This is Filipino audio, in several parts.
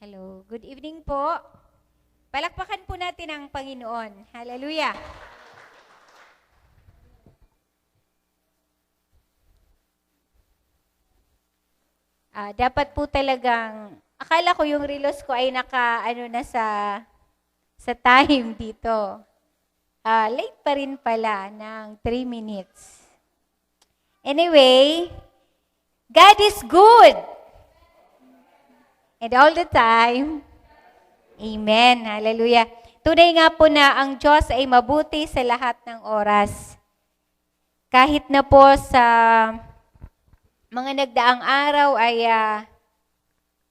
Hello. Good evening po. Palakpakan po natin ang Panginoon. Hallelujah. Dapat po talagang, akala ko yung relos ko ay sa time dito. Late pa rin pala ng 3 minutes. Anyway, God is good. And all the time, amen. Hallelujah. Tunay nga po na ang Diyos ay mabuti sa lahat ng oras. Kahit na po sa mga nagdaang araw ay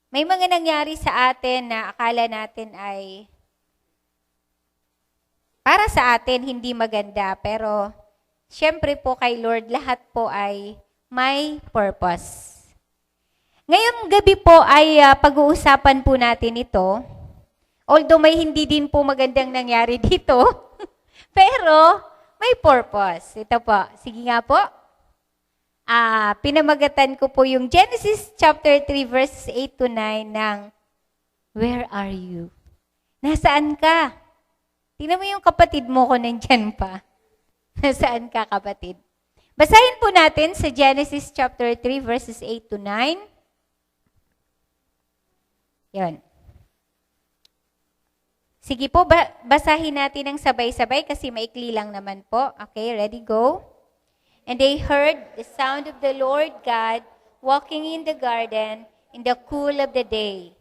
may mga nangyari sa atin na akala natin ay para sa atin hindi maganda. Pero syempre po kay Lord, lahat po ay may purpose. Ngayong gabi po ay pag-uusapan po natin ito. Although may hindi din po magandang nangyari dito, pero may purpose. Ito po. Sige nga po. Pinamagatan ko po yung Genesis chapter 3 verses 8 to 9 ng Where are you? Nasaan ka? Tingnan mo yung kapatid mo ko nandyan pa. Nasaan ka, kapatid? Basahin po natin sa Genesis chapter 3 verses 8 to 9. Yan. Sige po, basahin natin ng sabay-sabay kasi maikli lang naman po. Okay, ready, go. And they heard the sound of the Lord God walking in the garden in the cool of the day.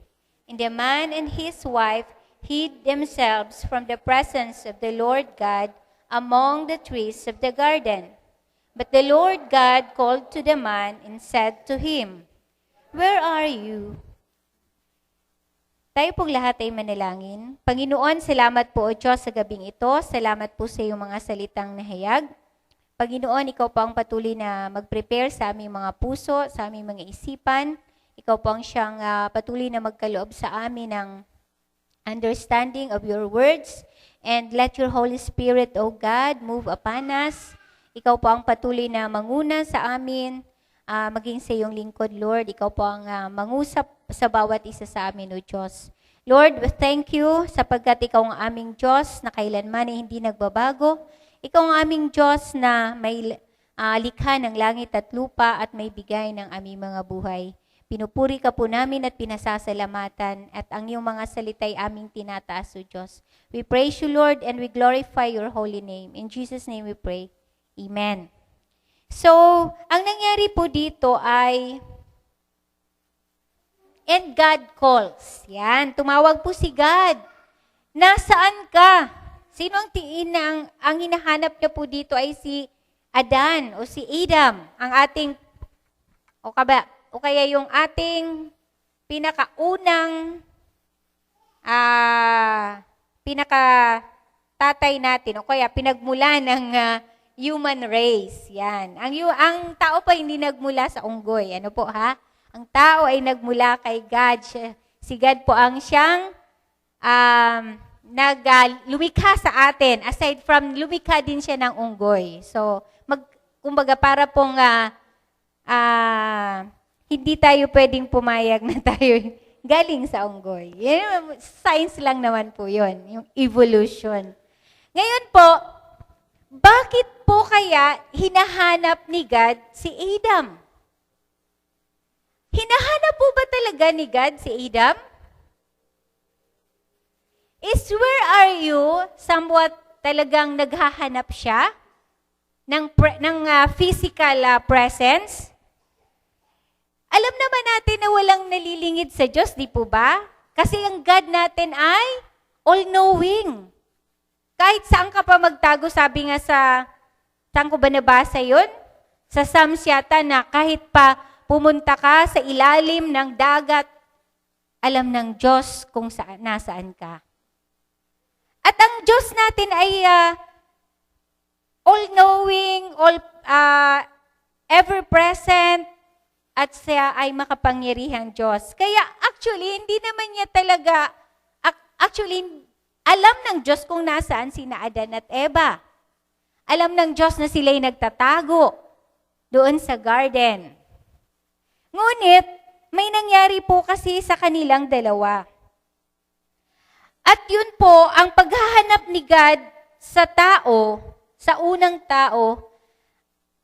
And the man and his wife hid themselves from the presence of the Lord God among the trees of the garden. But the Lord God called to the man and said to him, Where are you? Tayo pong lahat ay manalangin. Panginoon, salamat po o Diyos sa gabing ito. Salamat po sa iyong mga salitang nahayag. Panginoon, ikaw po ang patuloy na mag-prepare sa aming mga puso, sa aming mga isipan. Ikaw po ang siyang patuloy na magkaloob sa amin ng understanding of your words. And let your Holy Spirit, O God, move upon us. Ikaw po ang patuloy na manguna sa amin, maging sa iyong lingkod, Lord. Ikaw po ang mangusap sa bawat isa sa amin, O Diyos. Lord, we thank you sapagkat ikaw ang aming Diyos na kailanman ay hindi nagbabago. Ikaw ang aming Diyos na may likha ng langit at lupa at may bigay ng aming mga buhay. Pinupuri ka po namin at pinasasalamatan at ang iyong mga salita'y aming tinataas, O Diyos. We praise you, Lord, and we glorify your holy name. In Jesus' name we pray. Amen. So, ang nangyari po dito ay and God calls. Yan, tumawag po si God. Nasaan ka? Sino ang tiin na ang hinahanap niya po dito ay si Adan o si Adam, ang ating, o kaya yung ating pinakaunang pinakatatay natin, o kaya pinagmula ng human race. Yan. Ang tao pa hindi nagmula sa unggoy. Ano po ha? Ang tao ay nagmula kay God. Si God po ang siyang lumikha sa atin. Aside from lumikha din siya ng unggoy. So, kumbaga para pong hindi tayo pwedeng pumayag na tayo galing sa unggoy. Science lang naman po yun, yung evolution. Ngayon po, bakit po kaya hinahanap ni God si Adam? Hinahanap po ba talaga ni God si Adam? Is where are you somewhat talagang naghahanap siya ng physical presence? Alam naman natin na walang nalilingid sa Diyos, di po ba? Kasi ang God natin ay all-knowing. Kahit saan ka pa magtago, sabi nga saan ko ba nabasa yun? Sa Psalms yata na kahit pa pumunta ka sa ilalim ng dagat, alam ng Diyos kung nasaan ka. At ang Diyos natin ay all-knowing, ever-present, at siya ay makapangyarihang Diyos. Kaya actually, hindi naman niya talaga, alam ng Diyos kung nasaan sina Adan at Eva. Alam ng Diyos na sila'y nagtatago doon sa garden. Ngunit, may nangyari po kasi sa kanilang dalawa. At yun po, ang paghahanap ni God sa tao, sa unang tao,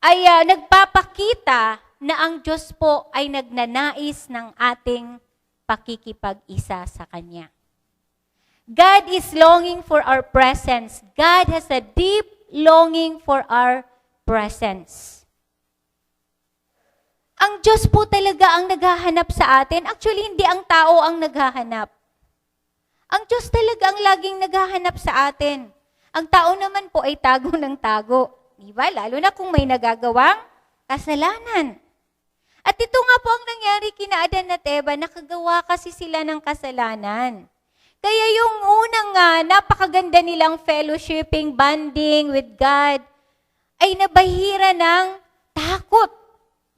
ay nagpapakita na ang Diyos po ay nagnanais ng ating pakikipag-isa sa Kanya. God is longing for our presence. God has a deep longing for our presence. Ang Diyos po talaga ang naghahanap sa atin. Actually, hindi ang tao ang naghahanap. Ang Diyos talaga ang laging naghahanap sa atin. Ang tao naman po ay tago ng tago. Diba? Lalo na kung may nagagawang kasalanan. At ito nga po ang nangyari kina Adan at Eva, nakagawa kasi sila ng kasalanan. Kaya yung unang napakaganda nilang fellowshipping, bonding with God, ay nabahira ng takot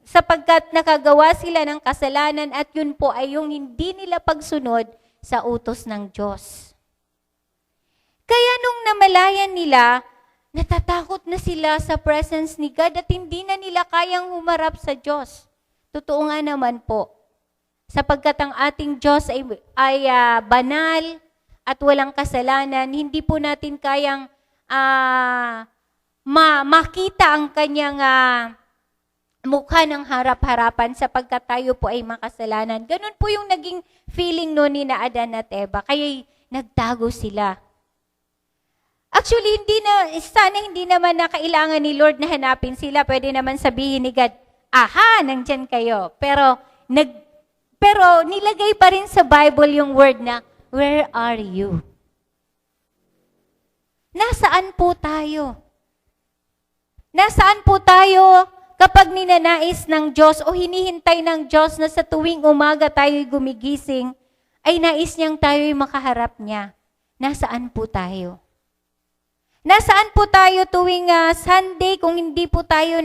sapagkat nakagawa sila ng kasalanan at yun po ay yung hindi nila pagsunod sa utos ng Diyos. Kaya nung namalayan nila, natatakot na sila sa presence ni God at hindi na nila kayang humarap sa Diyos. Totoo nga naman po, sapagkat ang ating Diyos ay banal at walang kasalanan, hindi po natin kayang makita ang kanyang mukha ng harap-harapan sapagkat tayo po ay makasalanan. Ganun po yung naging feeling noon ni na Adan at Eva, kaya nagtago sila. Actually, sana hindi naman na kailangan ni Lord na hanapin sila. Pwede naman sabihin ni God, aha, nandyan kayo. Pero nilagay pa rin sa Bible yung word na, where are you? Nasaan po tayo? Nasaan po tayo kapag ninanais ng Diyos o hinihintay ng Diyos na sa tuwing umaga tayo'y gumigising, ay nais niyang tayo'y makaharap niya? Nasaan po tayo? Nasaan po tayo tuwing Sunday kung hindi po tayo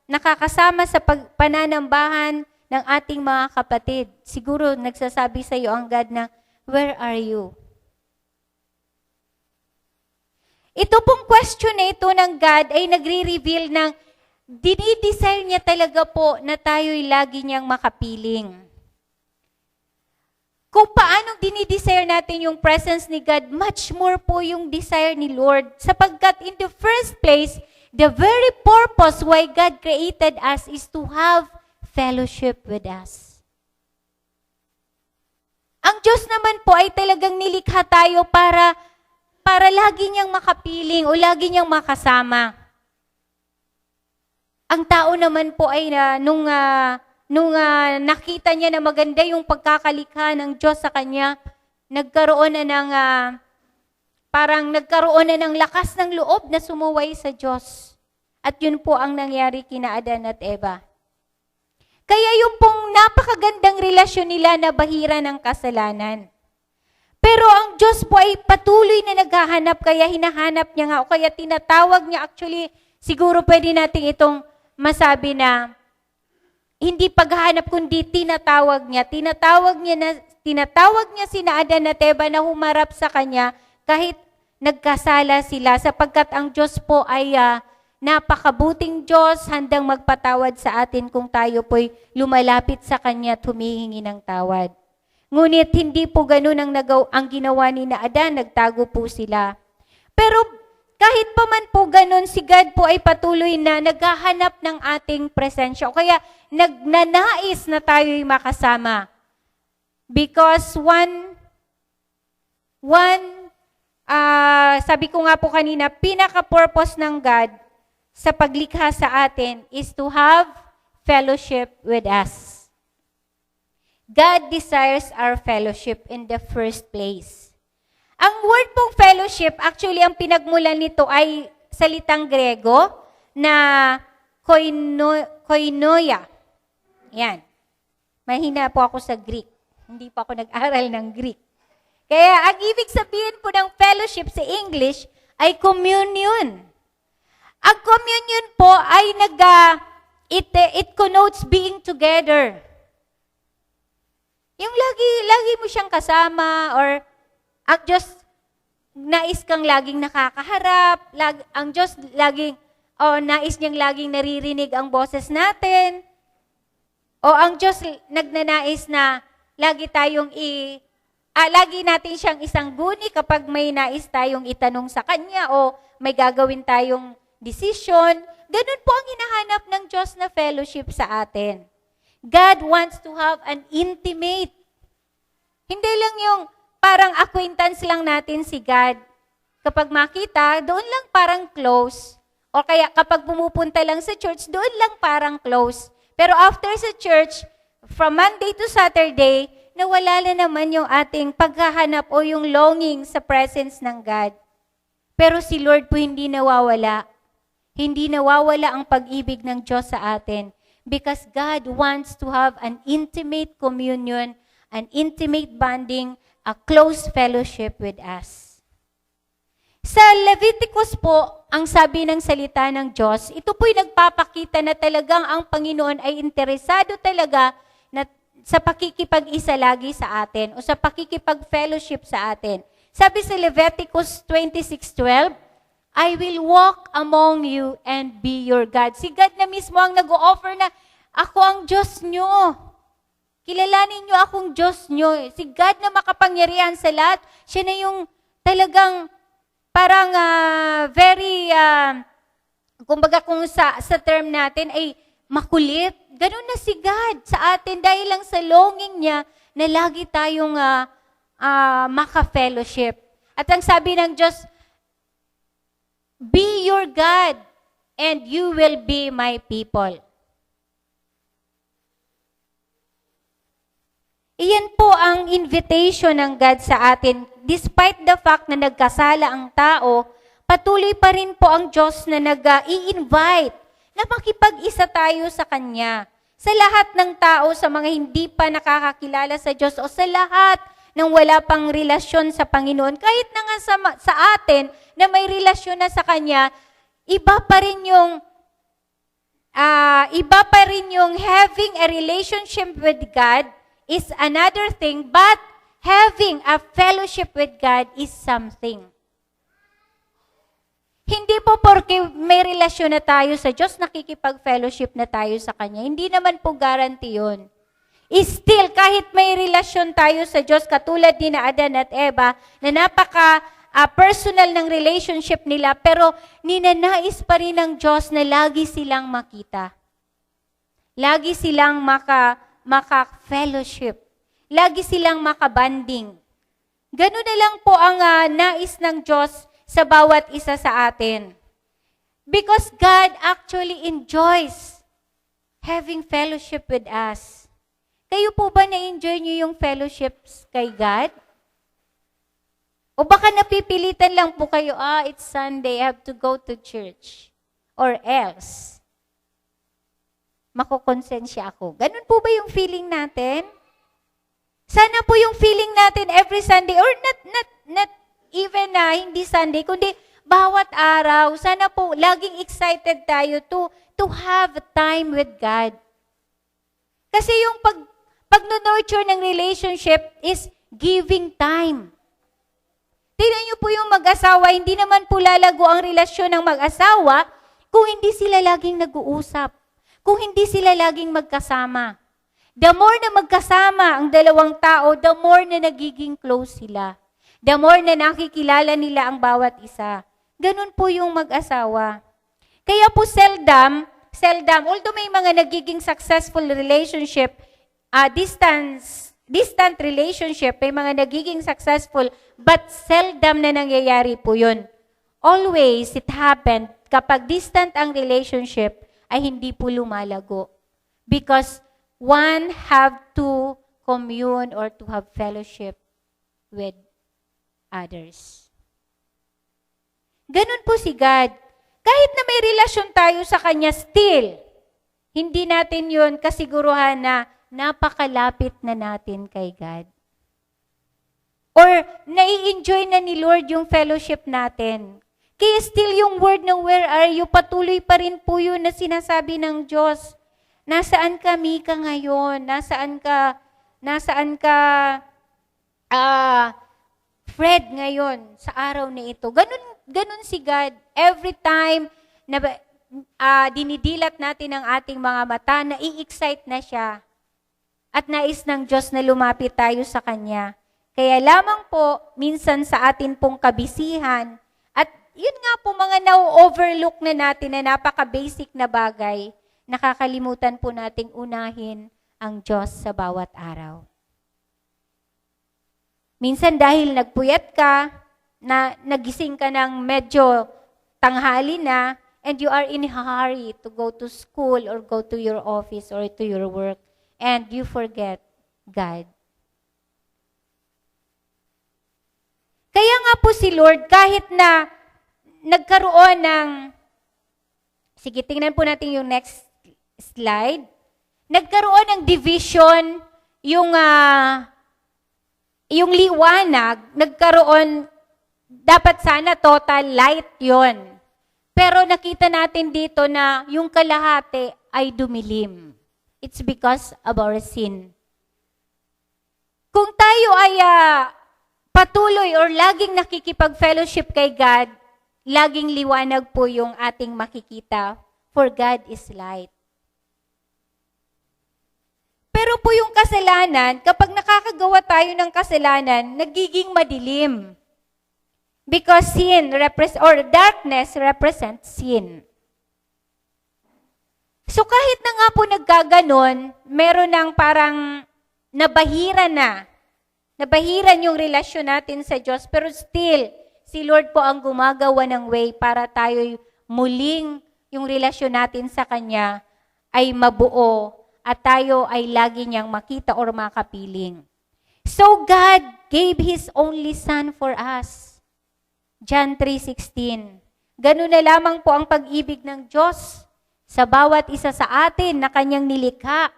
nakakasama sa pananambahan ng ating mga kapatid? Siguro nagsasabi sa iyo ang God na, where are you? Ito pong question na ito ng God ay nagre-reveal ng dinidesire niya talaga po na tayo'y lagi niyang makapiling. Kung paano dinidesire natin yung presence ni God, much more po yung desire ni Lord. Sapagkat in the first place, the very purpose why God created us is to have fellowship with us. Ang Diyos naman po ay talagang nilikha tayo para lagi niyang makapiling o lagi niyang makasama. Ang tao naman po ay nung nakita niya na maganda yung pagkakalikha ng Diyos sa kanya, nagkaroon na ng lakas ng loob na sumuway sa Diyos. At yun po ang nangyari kina Adan at Eva. Kaya yung pong napakagandang relasyon nila na bahira ng kasalanan. Pero ang Diyos po ay patuloy na naghahanap, kaya hinahanap niya nga, o kaya tinatawag niya, actually, siguro pwede natin itong masabi na, hindi paghahanap kundi tinatawag niya. Tinatawag niya sina Adan at Eva na humarap sa kanya kahit nagkasala sila sapagkat ang Diyos po ay napakabuting Diyos, handang magpatawad sa atin kung tayo po'y lumalapit sa kanya at humihingi ng tawad. Ngunit hindi po ganun ang ginawa ni na Adan, nagtago po sila. Pero kahit pa man po ganun, si God po ay patuloy na naghahanap ng ating presensya. O kaya nagnanais na tayo'y makasama. Because sabi ko nga po kanina, pinaka-purpose ng God sa paglikha sa atin is to have fellowship with us. God desires our fellowship in the first place. Ang word pong fellowship, actually ang pinagmulan nito ay salitang Grego na koinoia. Yan. Mahina po ako sa Greek. Hindi pa ako nag-aral ng Greek. Kaya ang ibig sabihin po ng fellowship sa English ay communion. Ang communion po ay it connotes being together. Yung lagi mo siyang kasama or ang Diyos, nais kang laging nakakaharap. Ang Diyos, nais niyang laging naririnig ang boses natin. O ang Diyos, nagnanais na lagi tayong lagi natin siyang isang guni kapag may nais tayong itanong sa Kanya o may gagawin tayong decision. Ganun po ang hinahanap ng Diyos na fellowship sa atin. God wants to have an intimate. Hindi lang yung parang acquaintance lang natin si God. Kapag makita, doon lang parang close. O kaya kapag pumupunta lang sa church, doon lang parang close. Pero after sa church, from Monday to Saturday, nawala na naman yung ating paghahanap o yung longing sa presence ng God. Pero si Lord po hindi nawawala. Hindi nawawala ang pag-ibig ng Diyos sa atin. Because God wants to have an intimate communion, an intimate bonding, a close fellowship with us. Sa Leviticus po, ang sabi ng salita ng Diyos, ito po'y nagpapakita na talagang ang Panginoon ay interesado talaga na sa pakikipag-isa lagi sa atin o sa pakikipag-fellowship sa atin. Sabi sa Leviticus 26:12, I will walk among you and be your God. Si God na mismo ang nag-o-offer na, ako ang Diyos nyo. Kilalanin nyo akong Diyos nyo. Si God na makapangyarihan sa lahat, siya na yung talagang parang kumbaga kung sa term natin ay makulit. Ganun na si God sa atin dahil lang sa longing niya na lagi tayong maka-fellowship. At ang sabi ng Diyos, be your God, and you will be my people. Iyan po ang invitation ng God sa atin. Despite the fact na nagkasala ang tao, patuloy pa rin po ang Diyos na nag-i-invite na makipag-isa tayo sa Kanya. Sa lahat ng tao, sa mga hindi pa nakakakilala sa Diyos o sa lahat ng wala pang relasyon sa Panginoon, kahit na nga sa atin na may relasyon na sa Kanya, iba pa rin yung having a relationship with God is another thing, but having a fellowship with God is something. Hindi po porque may relasyon na tayo sa Diyos, nakikipag-fellowship na tayo sa Kanya. Hindi naman po guarantee yun. Still, kahit may relasyon tayo sa Diyos, katulad ni na Adan at Eva, na napaka-personal ng relationship nila, pero ninanais pa rin ng Diyos na lagi silang makita. Lagi silang maka-fellowship. Lagi silang makabanding. Ganun na lang po ang nais ng Diyos sa bawat isa sa atin. Because God actually enjoys having fellowship with us. Kayo po ba na-enjoy nyo yung fellowships kay God? O baka napipilitan lang po kayo, it's Sunday, I have to go to church. Or else, makukonsensya ako. Ganun po ba yung feeling natin? Sana po yung feeling natin every Sunday, or not even hindi Sunday, kundi bawat araw, sana po laging excited tayo to have time with God. Kasi yung pag-nurture ng relationship is giving time. Tingnan niyo po yung mag-asawa, hindi naman po lalago ang relasyon ng mag-asawa kung hindi sila laging nag-uusap, kung hindi sila laging magkasama. The more na magkasama ang dalawang tao, the more na nagiging close sila. The more na nakikilala nila ang bawat isa. Ganun po yung mag-asawa. Kaya po seldom, although may mga nagiging successful relationship, distant relationship, may mga nagiging successful, but seldom na nangyayari po yun. Always, it happened kapag distant ang relationship, ay hindi po lumalago. Because one have to commune or to have fellowship with others. Ganun po si God. Kahit na may relasyon tayo sa Kanya, still, hindi natin yun kasiguruhan na napakalapit na natin kay God. Or nai-enjoy na ni Lord yung fellowship natin. Kaya still yung word na where are you, patuloy pa rin po yun na sinasabi ng Diyos. Nasaan ka, Mika, ngayon? Nasaan ka, Fred, ngayon, sa araw na ito? Ganun si God. Every time na dinidilat natin ang ating mga mata, nai-excite na siya. At nais ng Diyos na lumapit tayo sa Kanya. Kaya lamang po, minsan sa atin pong kabisihan, at yun nga po mga na-overlook na natin na napaka-basic na bagay, nakakalimutan po nating unahin ang Diyos sa bawat araw. Minsan dahil nagpuyat ka, na nagising ka ng medyo tanghali na, and you are in a hurry to go to school or go to your office or to your work, and you forget God. Kaya nga po si Lord, kahit na nagkaroon ng, sige, tingnan po natin yung next slide, nagkaroon ng division, yung liwanag, nagkaroon, dapat sana total light yon. Pero nakita natin dito na yung kalahati ay dumilim. It's because of our sin. Kung tayo ay patuloy or laging nakikipag-fellowship kay God, laging liwanag po yung ating makikita, for God is light. Pero po yung kasalanan, kapag nakakagawa tayo ng kasalanan, nagiging madilim. Because darkness represents sin. So kahit na nga po nagkaganon, meron ng parang nabahiran yung relasyon natin sa Diyos, pero still, si Lord po ang gumagawa ng way para tayo muling yung relasyon natin sa Kanya ay mabuo at tayo ay lagi niyang makita or makapiling. So God gave His only Son for us. John 3:16. Ganun na lamang po ang pag-ibig ng Diyos sa bawat isa sa atin na Kanyang nilikha.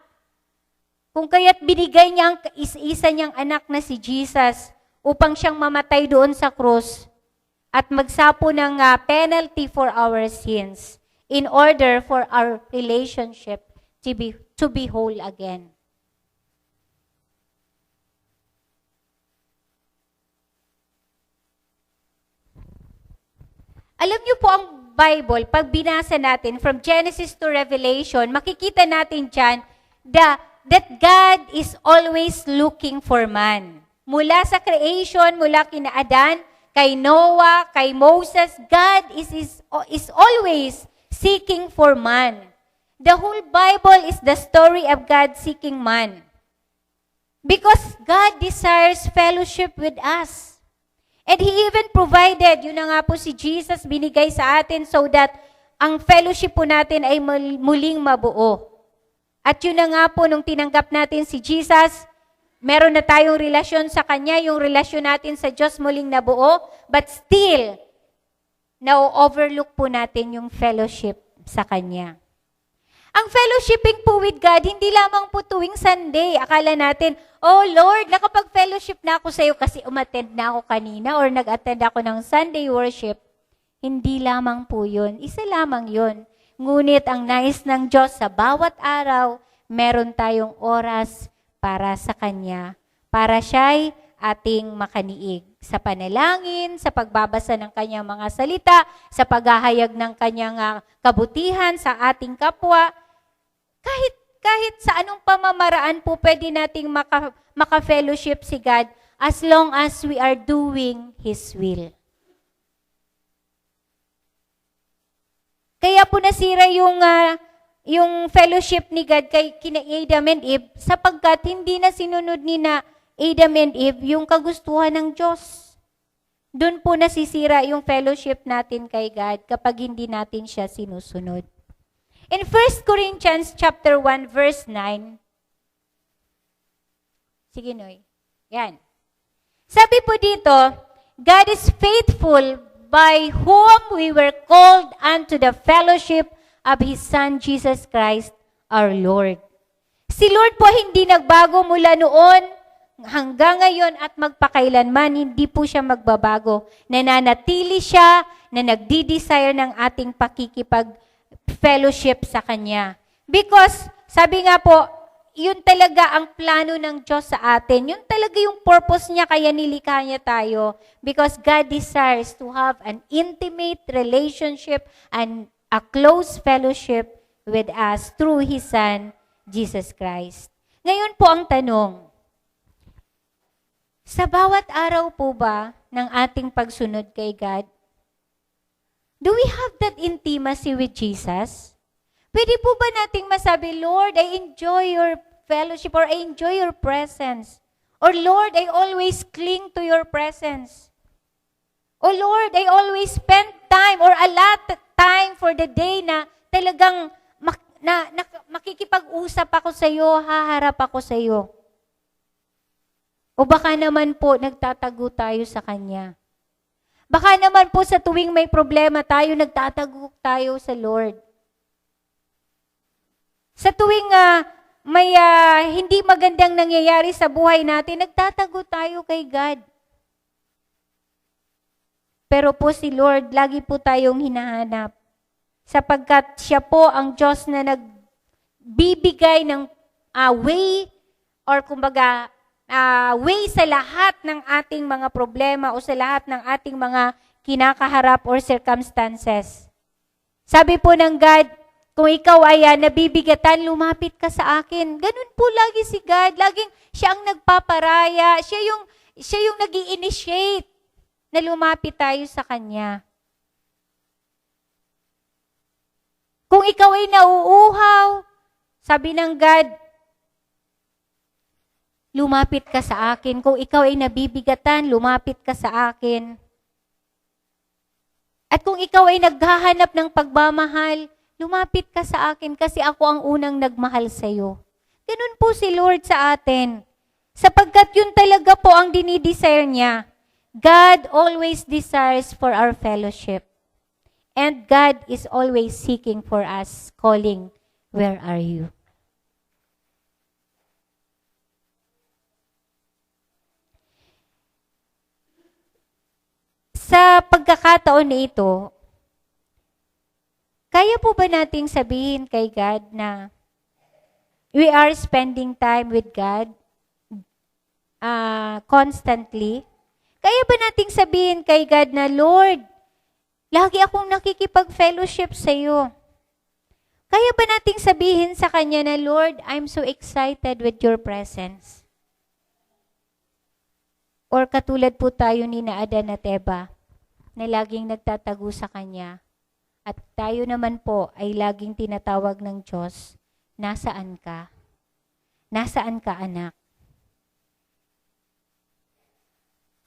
Kung kaya't binigay niya ang isa niyang anak na si Jesus upang siyang mamatay doon sa krus at magsapo ng penalty for our sins in order for our relationship to be whole again. Alam niyo po ang Bible, pag binasa natin from Genesis to Revelation, makikita natin dyan that God is always looking for man. Mula sa creation, mula kina Adan, kay Noah, kay Moses, God is always seeking for man. The whole Bible is the story of God seeking man. Because God desires fellowship with us. And He even provided, yun na nga po si Jesus binigay sa atin so that ang fellowship po natin ay muling mabuo. At yun na nga po, nung tinanggap natin si Jesus, meron na tayong relasyon sa Kanya, yung relasyon natin sa Diyos muling nabuo, but still, na-overlook po natin yung fellowship sa Kanya. Ang fellowshipping po with God, hindi lamang po tuwing Sunday. Akala natin, oh Lord, nakapag-fellowship na ako sa iyo kasi umattend na ako kanina or nag-attend ako ng Sunday worship. Hindi lamang po yun. Isa lamang yun. Ngunit ang nais ng Diyos sa bawat araw, meron tayong oras para sa Kanya, para siya'y ating makaniig sa panalangin, sa pagbabasa ng Kanyang mga salita, sa paghahayag ng Kanyang kabutihan sa ating kapwa. Kahit sa anong pamamaraan po pwede nating maka-fellowship si God as long as we are doing His will. Kaya po nasira yung fellowship ni God kina Adam and Eve sapagkat hindi na sinunod ni na Adam and Eve yung kagustuhan ng Diyos. Doon po nasisira yung fellowship natin kay God kapag hindi natin siya sinusunod. In 1 Corinthians chapter 1 verse 9, sige Noy, yan. Sabi po dito, God is faithful by whom we were called unto the fellowship of His Son, Jesus Christ, our Lord. Si Lord po hindi nagbago mula noon hanggang ngayon at magpakailanman, hindi po siya magbabago. Nananatili siya na nagdi-desire ng ating pakikipag-fellowship sa Kanya. Because, sabi nga po, yun talaga ang plano ng Diyos sa atin. Yun talaga yung purpose niya, kaya nilikha niya tayo. Because God desires to have an intimate relationship and a close fellowship with us through His Son, Jesus Christ. Ngayon po ang tanong, Sa bawat araw po ba ng ating pagsunod kay God, do we have that intimacy with Jesus? Pwede po ba nating masabi, Lord, I enjoy your fellowship or I enjoy your presence? Or Lord, I always cling to your presence. O Lord, I always spend time or allot time for the day na talagang makikipag-usap ako sa iyo, haharap ako sa iyo. O baka naman po nagtatago tayo sa Kanya. Baka naman po sa tuwing may problema tayo, nagtatago tayo sa Lord. Sa tuwing may hindi magandang nangyayari sa buhay natin, nagtatago tayo kay God. Pero po si Lord, lagi po tayong hinahanap. Sapagkat siya po ang Diyos na nagbibigay ng way or kumbaga way sa lahat ng ating mga problema o sa lahat ng ating mga kinakaharap or circumstances. Sabi po ng God, kung ikaw ay nabibigatan, lumapit ka sa akin. Ganun po lagi si God. Laging siya ang nagpaparaya. Siya yung nag-i-initiate na lumapit tayo sa Kanya. Kung ikaw ay nauuhaw, sabi ng God, lumapit ka sa akin. Kung ikaw ay nabibigatan, lumapit ka sa akin. At kung ikaw ay naghahanap ng pagmamahal, lumapit ka sa akin kasi ako ang unang nagmahal sa iyo. Ganun po si Lord sa atin. Sapagkat yun talaga po ang dinidesire niya. God always desires for our fellowship. And God is always seeking for us, calling, where are you? Sa pagkakataon na ito, kaya po ba nating sabihin kay God na we are spending time with God constantly? Kaya ba nating sabihin kay God na, Lord, lagi akong nakikipag-fellowship sa iyo? Kaya ba nating sabihin sa Kanya na, Lord, I'm so excited with your presence? Or katulad po tayo ni na Adan at Eva, na laging nagtatago sa Kanya. At tayo naman po ay laging tinatawag ng Diyos, nasaan ka? Nasaan ka, anak?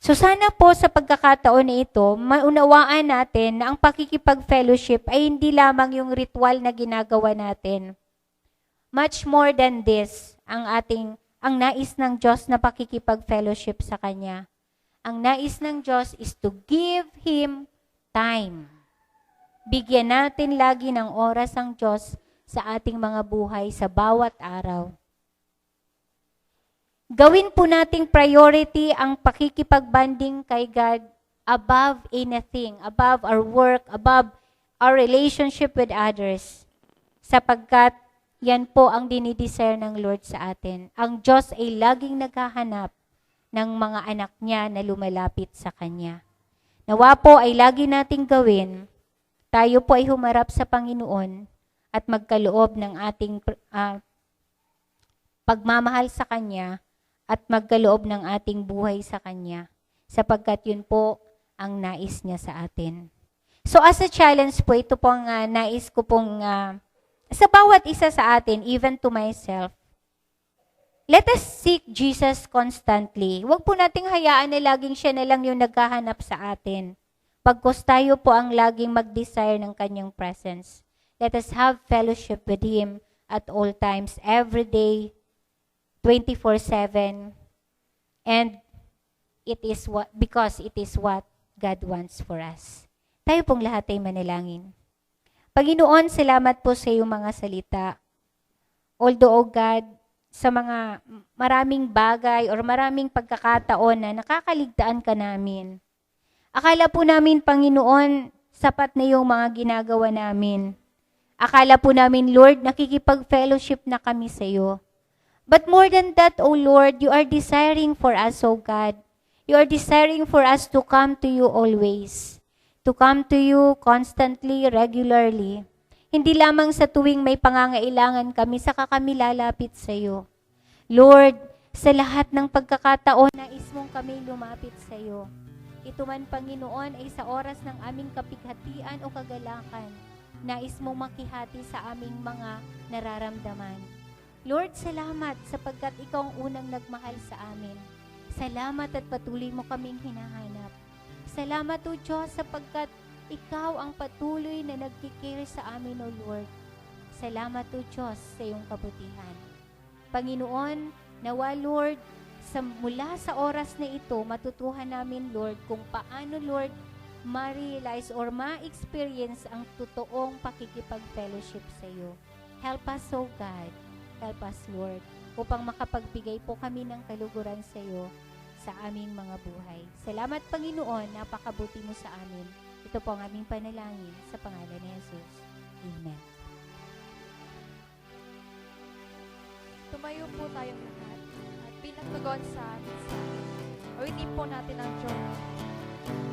So sana po sa pagkakataon na ito, maunawaan natin na ang pakikipag-fellowship ay hindi lamang yung ritual na ginagawa natin. Much more than this, ang nais ng Diyos na pakikipag-fellowship sa Kanya. Ang nais ng Diyos is to give Him time. Bigyan natin lagi ng oras ang Diyos sa ating mga buhay sa bawat araw. Gawin po nating priority ang pakikipagbanding kay God above anything, above our work, above our relationship with others. Sapagkat yan po ang dinidesire ng Lord sa atin. Ang Diyos ay laging naghahanap ng mga anak niya na lumalapit sa Kanya. Nawa po ay lagi nating gawin. Tayo po ay humarap sa Panginoon at magkaloob ng ating pagmamahal sa Kanya at magkaloob ng ating buhay sa Kanya, sapagkat yun po ang nais niya sa atin. So as a challenge po, ito pong nais ko pong sa bawat isa sa atin, even to myself, let us seek Jesus constantly. Huwag po nating hayaan na laging siya na lang yung naghahanap sa atin. Pagkos tayo po ang laging mag-desire ng Kanyang presence. Let us have fellowship with Him at all times, every day, 24/7. And because it is what God wants for us. Tayo pong lahat ay manalangin. Panginoon, salamat po sa iyong mga salita. Although, God, sa mga maraming bagay or maraming pagkakataon na nakakaligtaan ka namin. Akala po namin, Panginoon, sapat na yung mga ginagawa namin. Akala po namin, Lord, nakikipag-fellowship na kami sa iyo. But more than that, O Lord, you are desiring for us, O God. You are desiring for us to come to you always. To come to you constantly, regularly. Hindi lamang sa tuwing may pangangailangan kami, saka kami lalapit sa iyo. Lord, Sa lahat ng pagkakataon, nais mong kami lumapit sa iyo. Ito man, Panginoon, ay sa oras ng aming kapighatian o kagalakan, nais mong makihati sa aming mga nararamdaman. Lord, salamat sapagkat ikaw ang unang nagmahal sa amin. Salamat at patuloy mo kaming hinahanap. Salamat, O Diyos, sapagkat ikaw ang patuloy na nagkikare sa amin, O Lord. Salamat, O Diyos, sa iyong kabutihan. Panginoon, nawa, Lord, mula sa oras na ito, matutuhan namin, Lord, kung paano, Lord, ma-realize or ma-experience ang totoong pakikipag-fellowship sa iyo. Help us, O God. Help us, Lord, upang makapagbigay po kami ng kaluguran sa iyo sa aming mga buhay. Salamat, Panginoon, napakabuti mo sa amin. Ito po ang aming panalangin sa pangalan ni Jesus. Amen. Tumayo po tayong lahat at bilang tugon sa mensahe, awitin po natin ang joy.